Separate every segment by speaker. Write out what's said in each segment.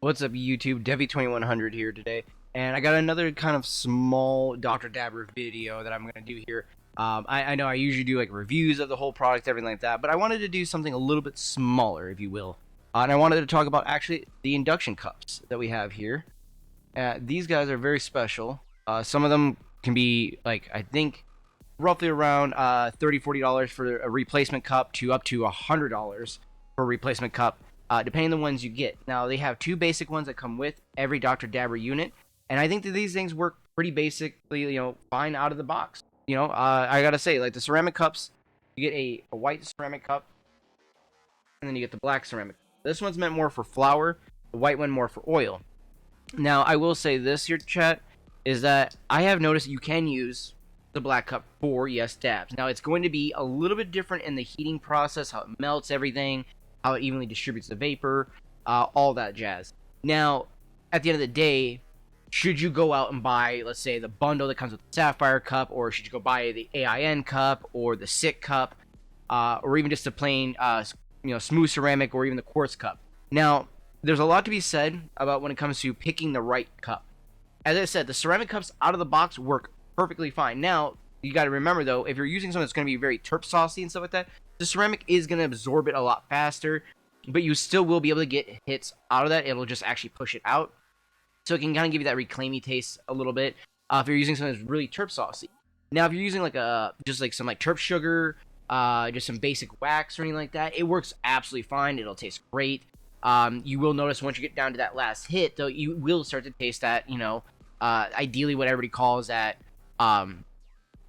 Speaker 1: What's up, YouTube? Devi2100 here today, and I got another kind of small Dr. Dabber video that I'm going to do here. I know I usually do like reviews of the whole product, everything like that, but I wanted to do something a little bit smaller, if you will. And I wanted to talk about actually the induction cups that we have here. These guys are very special. Some of them can be like, I think, roughly around $30–40 for a replacement cup to up to $100 for a replacement cup. Depending on the ones you get. Now, they have two basic ones that come with every Dr. Dabber unit, and I think that these things work pretty basically, fine out of the box. I gotta say, like the ceramic cups, you get a white ceramic cup, and then you get the black ceramic. This one's meant more for flour, the white one more for oil. Now, I will say this here, chat, is that I have noticed you can use the black cup for, yes, dabs. Now, it's going to be a little bit different in the heating process, how it melts everything, how it evenly distributes the vapor, all that jazz. Now, at the end of the day, should you go out and buy, let's say, the bundle that comes with the Sapphire cup, or should you go buy the AIN cup, or the SICK cup, or even just a plain, smooth ceramic, or even the quartz cup? Now, there's a lot to be said about when it comes to picking the right cup. As I said, the ceramic cups out of the box work perfectly fine. Now, you got to remember, though, if you're using something that's going to be very terp saucy and stuff like that, the ceramic is going to absorb it a lot faster, but you still will be able to get hits out of that. It'll just actually push it out. So it can kind of give you that reclaimy taste a little bit if you're using something that's really terp saucy. Now, if you're using just some terp sugar, just some basic wax or anything like that, it works absolutely fine. It'll taste great. You will notice once you get down to that last hit, though, you will start to taste that, ideally what everybody calls that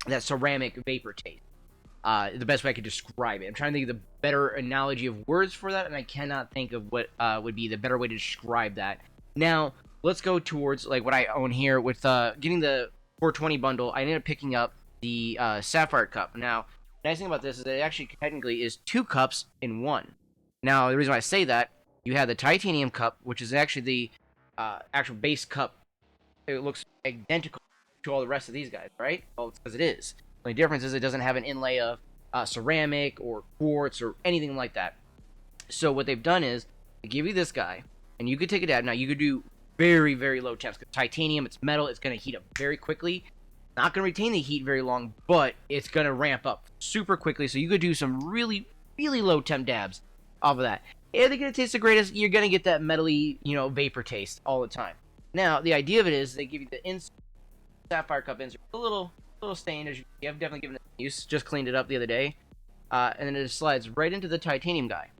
Speaker 1: ceramic vapor taste. The best way I could describe it. I'm trying to think of the better analogy of words for that, and I cannot think of what would be the better way to describe that. Now, let's go towards like what I own here with getting the 420 bundle. I ended up picking up the Sapphire cup. Now, the nice thing about this is that it actually technically is two cups in one. Now, the reason why I say that, you have the titanium cup, which is actually the actual base cup. It looks identical to all the rest of these guys, right? Well, it's because it is. The only difference is it doesn't have an inlay of ceramic or quartz or anything like that. So what they've done is they give you this guy, and you could take a dab. Now, you could do very, very low temps. Because titanium, it's metal, it's going to heat up very quickly. Not going to retain the heat very long, but it's going to ramp up super quickly. So you could do some really, really low temp dabs off of that. Are they going to taste the greatest? You're going to get that metally, vapor taste all the time. Now, the idea of it is they give you the Sapphire cup insert, a little stain, as you have definitely given it use. Just cleaned it up the other day, and then it slides right into the titanium guy.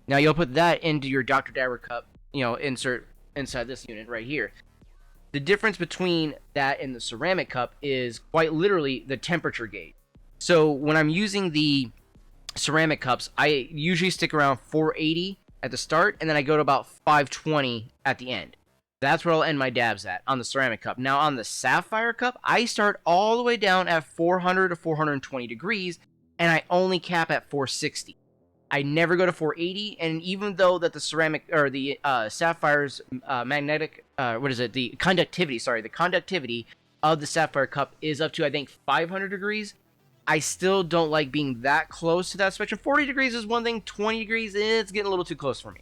Speaker 1: Now you'll put that into your Dr. Dabber cup, insert inside this unit right here. The difference between that and the ceramic cup is quite literally the temperature gauge. So when I'm using the ceramic cups, I usually stick around 480 at the start, and then I go to about 520 at the end. That's where I'll end my dabs at, on the ceramic cup. Now, on the Sapphire cup, I start all the way down at 400 to 420 degrees, and I only cap at 460. I never go to 480, and even though that the ceramic, or the Sapphire's the conductivity of the Sapphire cup is up to, I think, 500 degrees, I still don't like being that close to that spectrum. 40 degrees is one thing, 20 degrees, it's getting a little too close for me.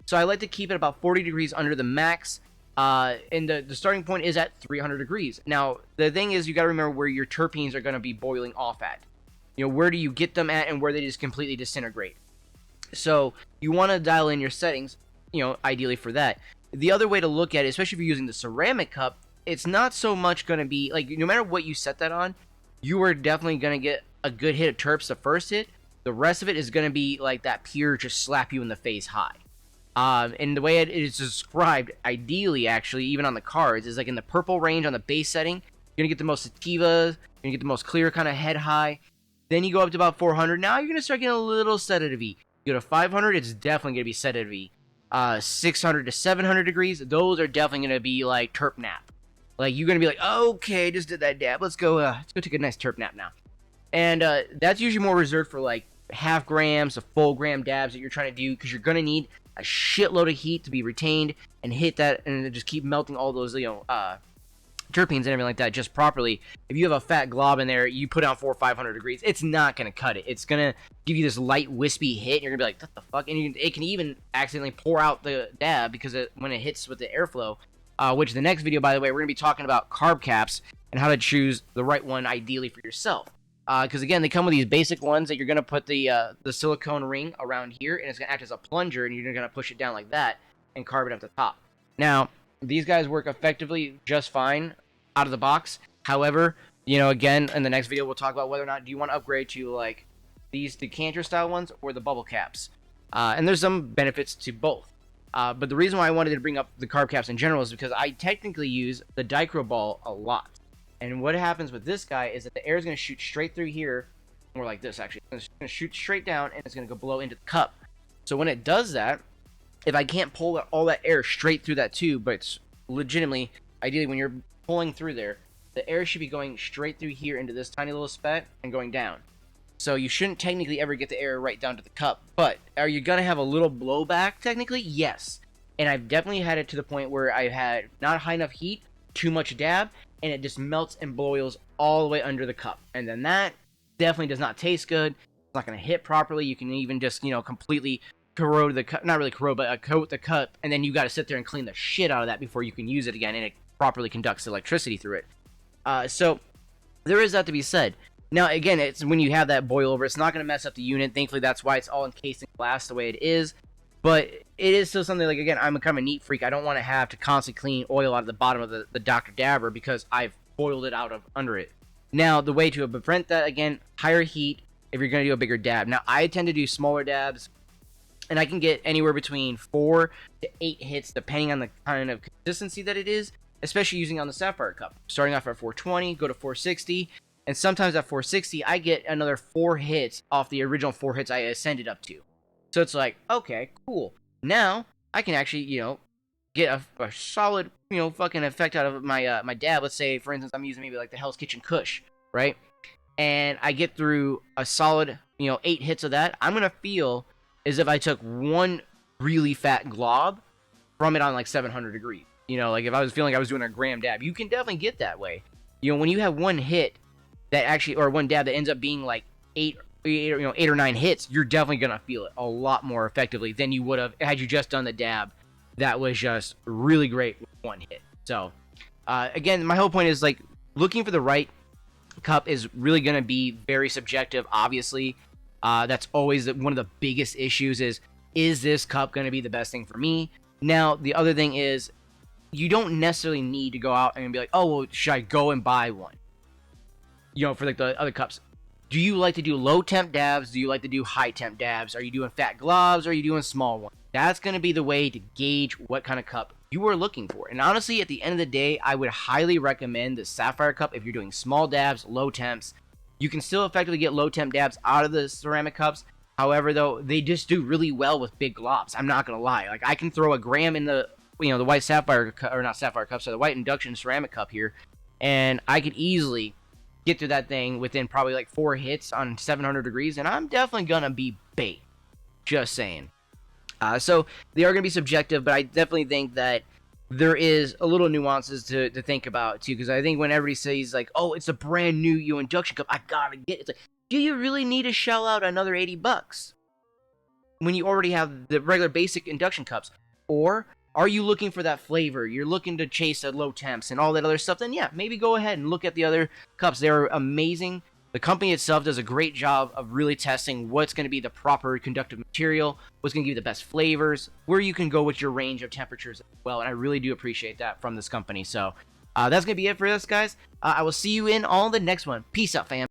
Speaker 1: So I like to keep it about 40 degrees under the max. And the starting point is at 300 degrees. Now, the thing is, you got to remember where your terpenes are going to be boiling off at. Where do you get them at and where they just completely disintegrate. So, you want to dial in your settings, ideally for that. The other way to look at it, especially if you're using the ceramic cup, it's not so much going to be, like, no matter what you set that on, you are definitely going to get a good hit of terps the first hit. The rest of it is going to be like that pure just slap you in the face high. And the way it is described, ideally, actually, even on the cards, is like in the purple range on the base setting. You're going to get the most sativas. You're going to get the most clear kind of head high. Then you go up to about 400. Now you're going to start getting a little sedative-y. You go to 500, it's definitely going to be sedative-y. 600 to 700 degrees, those are definitely going to be like terp nap. Like, you're going to be like, okay, just did that dab. Let's go take a nice terp nap now. And that's usually more reserved for like half grams to full gram dabs that you're trying to do, because you're going to need a shitload of heat to be retained and hit that and just keep melting all those terpenes and everything like that just properly. If you have a fat glob in there, you put on 400 or 500 degrees, it's not going to cut it. It's going to give you this light wispy hit, and you're going to be like, what the fuck? And it can even accidentally pour out the dab because when it hits with the airflow, which the next video, by the way, we're going to be talking about carb caps and how to choose the right one ideally for yourself. Because again, they come with these basic ones that you're going to put the silicone ring around here, and it's going to act as a plunger, and you're going to push it down like that and carb it up the top. Now, these guys work effectively just fine out of the box. However, you know, again, in the next video, we'll talk about whether or not do you want to upgrade to like these decanter style ones or the bubble caps. And there's some benefits to both. But the reason why I wanted to bring up the carb caps in general is because I technically use the Dicro ball a lot. And what happens with this guy is that the air is going to shoot straight through here, more like this actually. It's going to shoot straight down, and it's going to go blow into the cup. So when it does that, if I can't pull all that air straight through that tube, but it's legitimately, ideally when you're pulling through there, the air should be going straight through here into this tiny little spot and going down. So you shouldn't technically ever get the air right down to the cup. But are you going to have a little blowback technically? Yes. And I've definitely had it to the point where I've had not high enough heat, too much dab, and it just melts and boils all the way under the cup. And then that definitely does not taste good. It's not going to hit properly. You can even just, you know, completely corrode the cup, not really corrode, but coat the cup, and then you got to sit there and clean the shit out of that before you can use it again, and it properly conducts electricity through it. So there is that to be said. Now, again, it's when you have that boil over, it's not going to mess up the unit. Thankfully, that's why it's all encased in glass the way it is. But it is still something like, again, I'm a kind of a neat freak. I don't want to have to constantly clean oil out of the bottom of the Dr. Dabber because I've boiled it out of under it. Now, the way to prevent that, again, higher heat if you're going to do a bigger dab. Now, I tend to do smaller dabs, and I can get anywhere between 4 to 8 hits depending on the kind of consistency that it is, especially using on the Sapphire Cup. Starting off at 420, go to 460, and sometimes at 460, I get another 4 hits off the original 4 hits I ascended up to. So it's like, okay, cool. Now, I can actually, you know, get a solid, you know, fucking effect out of my my dab. Let's say, for instance, I'm using maybe like the Hell's Kitchen Kush, right? And I get through a solid, you know, 8 hits of that. I'm going to feel as if I took one really fat glob from it on like 700 degrees. You know, like if I was feeling like I was doing a gram dab, you can definitely get that way. You know, when you have one hit that actually, or one dab that ends up being like 8 or 9 hits, you're definitely going to feel it a lot more effectively than you would have had you just done the dab that was just really great with one hit. So, again, my whole point is like looking for the right cup is really going to be very subjective, obviously. That's always one of the biggest issues is this cup going to be the best thing for me? Now, the other thing is, you don't necessarily need to go out and be like, oh, well, should I go and buy one? You know, for like the other cups. Do you like to do low temp dabs? Do you like to do high temp dabs? Are you doing fat globs? Or are you doing small ones? That's going to be the way to gauge what kind of cup you are looking for. And honestly, at the end of the day, I would highly recommend the Sapphire Cup if you're doing small dabs, low temps. You can still effectively get low temp dabs out of the ceramic cups. However, though, they just do really well with big globs. I'm not going to lie. Like, I can throw a gram in the, you know, the white Sapphire, or not Sapphire Cup, so the white Induction ceramic cup here, and I could easily get through that thing within probably like 4 hits on 700 degrees, and I'm definitely going to be baked. Just saying. So, they are going to be subjective, but I definitely think that there is a little nuances to think about, too, because I think when everybody says, like, oh, it's a brand new Induction Cup, I gotta get it. It's like, do you really need to shell out another $80 when you already have the regular basic Induction Cups? Or are you looking for that flavor? You're looking to chase at low temps and all that other stuff, then yeah, maybe go ahead and look at the other cups. They're amazing. The company itself does a great job of really testing what's going to be the proper conductive material, what's going to give you the best flavors, where you can go with your range of temperatures as well, and I really do appreciate that from this company. So that's going to be it for us, guys. I will see you in on the next one. Peace out, fam.